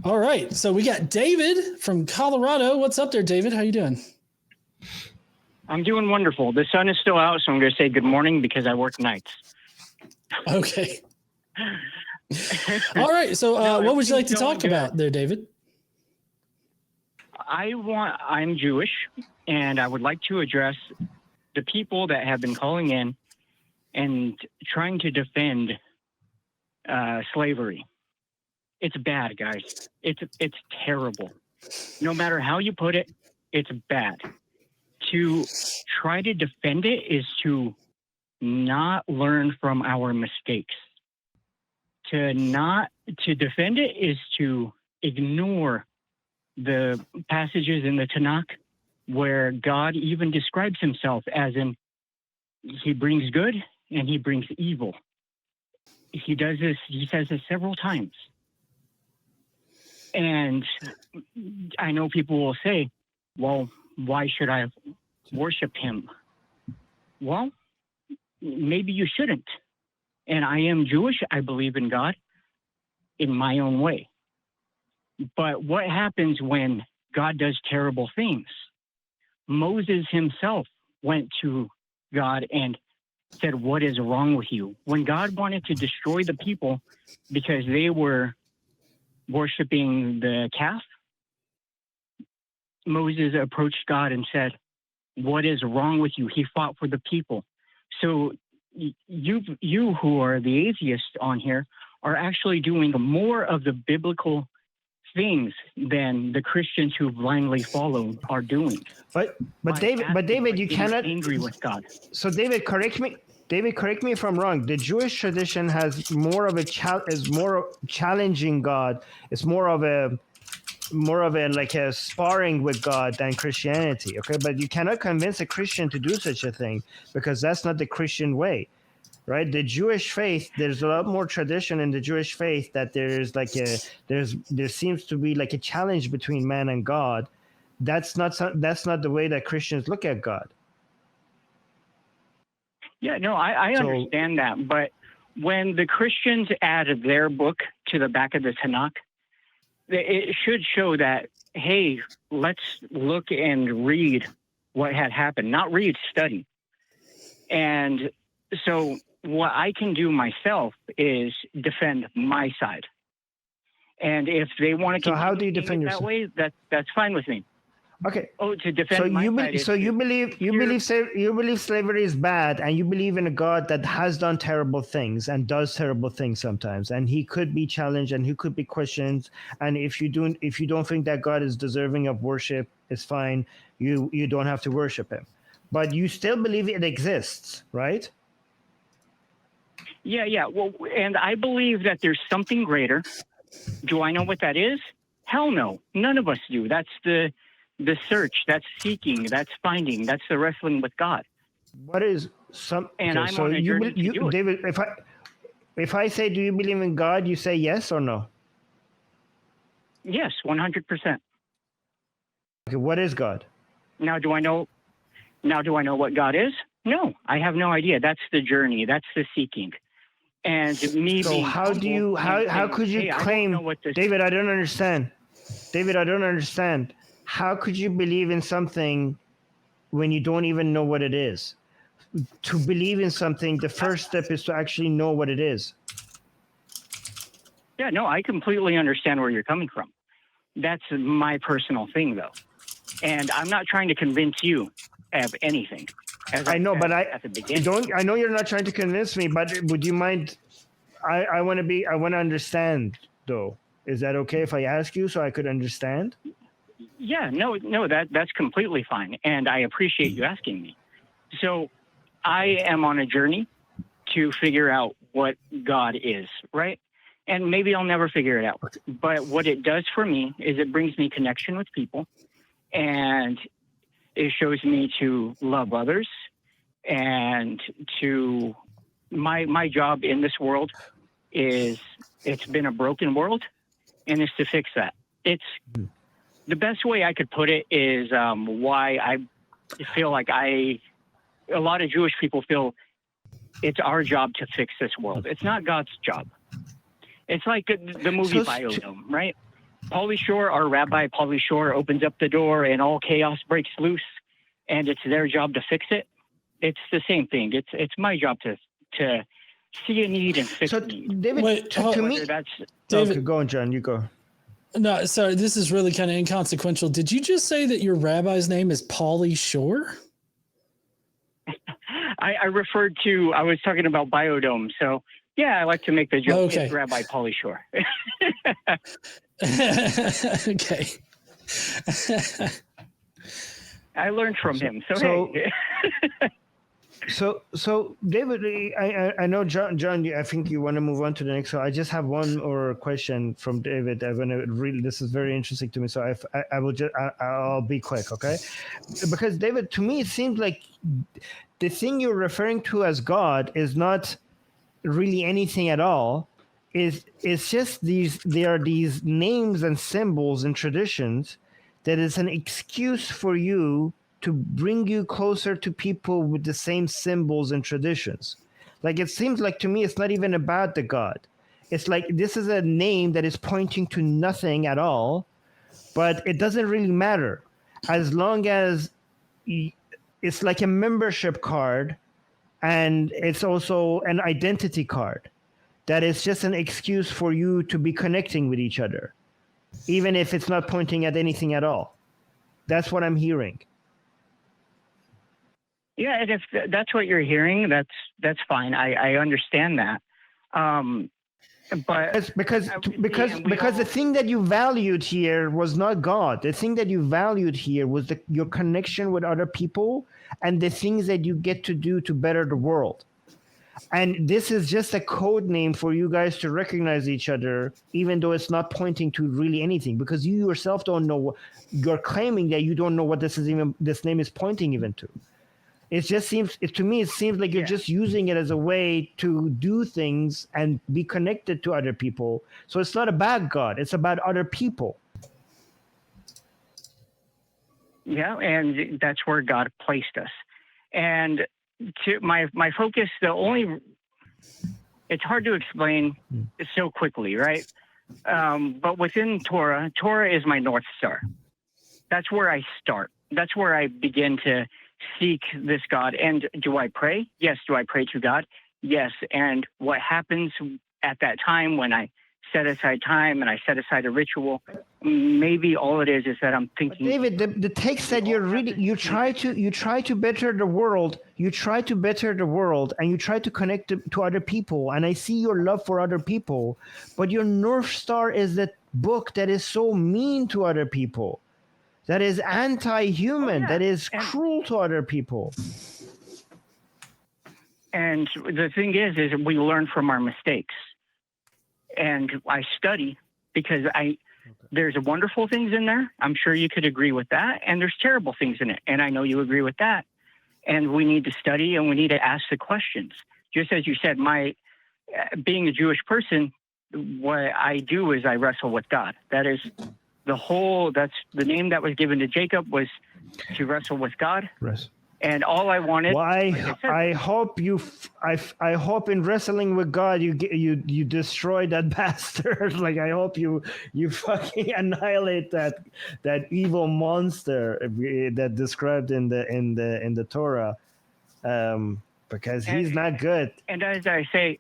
All right. So we got David from Colorado. What's up there, David? How you doing? I'm doing wonderful. The sun is still out, so I'm going to say good morning because I work nights. Okay. All right. So what would you like to talk about there, David? I'm Jewish, and I would like to address the people that have been calling in and trying to defend slavery. It's bad, guys. It's terrible. No matter how you put it, it's bad. To try to defend it is to not learn from our mistakes. To defend it is to ignore the passages in the Tanakh where God even describes himself as in he brings good and he brings evil. He does this, he says this several times. And I know people will say, well, why should I worship him? Well, maybe you shouldn't. And I am Jewish. I believe in God in my own way. But what happens when God does terrible things? Moses himself went to God and said, what is wrong with you? When God wanted to destroy the people because they were worshiping the calf, Moses approached God and said, what is wrong with you? He fought for the people. So you who are the atheists on here are actually doing more of the biblical things than the Christians who blindly follow are doing. But David, you cannot angry with God. So David, correct me. David, correct me if I'm wrong. The Jewish tradition has more of a is more challenging God. It's more of a like a sparring with God than Christianity. Okay, but you cannot convince a Christian to do such a thing because that's not the Christian way, right? The Jewish faith, there's a lot more tradition in the Jewish faith that there's like there seems to be like a challenge between man and God. That's not the way that Christians look at God. Yeah, no, I understand that. But when the Christians add their book to the back of the Tanakh, it should show that, hey, let's look and read what had happened. Not read, study. And so what I can do myself is defend my side. And if they want to so how do you defend yourself that way, that's fine with me. Okay. Oh, to defend you believe slavery is bad, and you believe in a God that has done terrible things and does terrible things sometimes, and he could be challenged and he could be questioned. And if you don't think that God is deserving of worship, it's fine. You don't have to worship him, but you still believe it exists, right? Yeah. Well, and I believe that there's something greater. Do I know what that is? Hell no. None of us do. That's the search, that's seeking, that's finding, that's the wrestling with God. What is some? And okay, I'm so on a journey to do it. David, if I say, do you believe in God? You say yes or no? Yes, 100%. Okay, what is God? Now, do I know what God is? No, I have no idea. That's the journey. That's the seeking. And me. So how could you claim, David? I don't understand. David, I don't understand. How could you believe in something when you don't even know what it is? To believe in something, the first step is to actually know what it is. Yeah, no, I completely understand where you're coming from. That's my personal thing, though. And I'm not trying to convince you of anything. I know, but at the beginning. I know you're not trying to convince me, but would you mind? I want to understand, though. Is that okay if I ask you so I could understand? Yeah, no, that's completely fine. And I appreciate you asking me. So I am on a journey to figure out what God is, right? And maybe I'll never figure it out. But what it does for me is it brings me connection with people, and it shows me to love others, and to my job in this world is, it's been a broken world, and it's to fix that. It's the best way I could put it is why I feel like a lot of Jewish people feel it's our job to fix this world. It's not God's job. It's like the movie Biodome, right? Pauly Shore, our rabbi, Pauly Shore, opens up the door and all chaos breaks loose, and it's their job to fix it. It's the same thing. It's my job to see a need and fix So, a need. David, Wait, to me, That's David, okay, go on, John. You go. no, sorry, this is really kind of inconsequential. Did you just say that your rabbi's name is Pauly Shore? I referred to. I was talking about Biodome. So yeah, I like to make the joke. Okay. It's Rabbi Pauly Shore. Okay. I learned from him. So- Hey. So David, I know John, I think you want to move on to the next. So I just have one more question from David. I want to really, this is very interesting to me. So I'll be quick, okay? Because David, to me, it seems like the thing you're referring to as God is not really anything at all. It's just there are these names and symbols and traditions that is an excuse for you to bring you closer to people with the same symbols and traditions. Like, it seems like to me, it's not even about the God. It's like, this is a name that is pointing to nothing at all, but it doesn't really matter as long as it's like a membership card, and it's also an identity card that is just an excuse for you to be connecting with each other, even if it's not pointing at anything at all. That's what I'm hearing. Yeah, and if that's what you're hearing, that's fine. I understand that. But because the thing that you valued here was not God. The thing that you valued here was your connection with other people and the things that you get to do to better the world. And this is just a code name for you guys to recognize each other, even though it's not pointing to really anything, because you yourself don't know. You're claiming that you don't know what this name is pointing even to. It just seems, to me, it seems like you're just using it as a way to do things and be connected to other people. So it's not about God, it's about other people. Yeah, and that's where God placed us. And to my focus, it's hard to explain so quickly, right? But within Torah is my North Star. That's where I start. That's where I begin to seek this God. And do I pray? Yes. Do I pray to God? Yes. And what happens at that time when I set aside time and I set aside a ritual, maybe all it is that I'm thinking. But David, the text that you're reading, you try to better the world. You try to better the world, and you try to connect to other people. And I see your love for other people, but your North Star is that book that is so mean to other people, that is anti-human, that is cruel to other people. And the thing is we learn from our mistakes. And I study because there's wonderful things in there. I'm sure you could agree with that. And there's terrible things in it. And I know you agree with that. And we need to study and we need to ask the questions. Just as you said, being a Jewish person, what I do is I wrestle with God. That is that's the name that was given to Jacob, was to wrestle with God. Yes. And all I wanted. Well, I hope I hope in wrestling with God you destroy that bastard. Like, I hope you fucking annihilate that evil monster that described in the Torah, because he's not good. And as I say,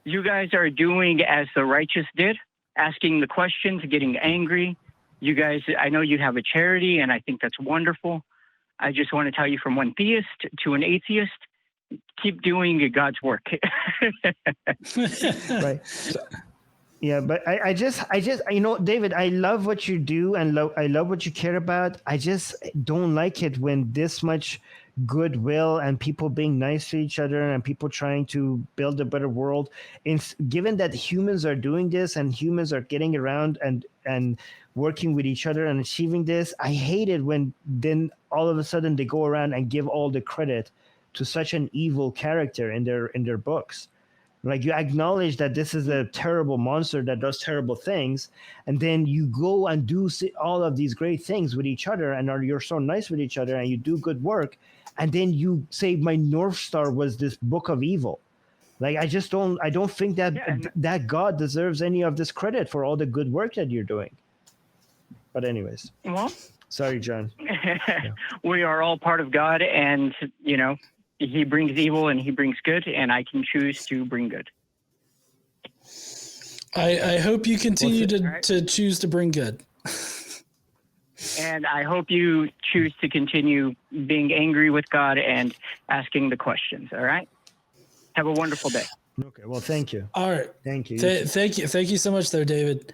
you guys are doing as the righteous did, asking the questions, getting angry. You guys, I know you have a charity, and I think that's wonderful. I just want to tell you, from one theist to an atheist, keep doing God's work. Right. So, yeah, but I just, David, I love what you do, and I love what you care about. I just don't like it when this much goodwill and people being nice to each other and people trying to build a better world. Given that humans are doing this and humans are getting around and working with each other and achieving this, I hate it when then all of a sudden they go around and give all the credit to such an evil character in their books. Like, you acknowledge that this is a terrible monster that does terrible things, and then you go and do all of these great things with each other, and you're so nice with each other, and you do good work, and then you say my North Star was this book of evil. Like, I don't think that that God deserves any of this credit for all the good work that you're doing. But anyways, Well, sorry, John. we are all part of God, and He brings evil and He brings good, and I can choose to bring good. I hope you continue Right. to choose to bring good. And I hope you choose to continue being angry with God and asking the questions. All right. Have a wonderful day. Okay. Well, thank you. All right. Thank you. Thank you so much, though, David.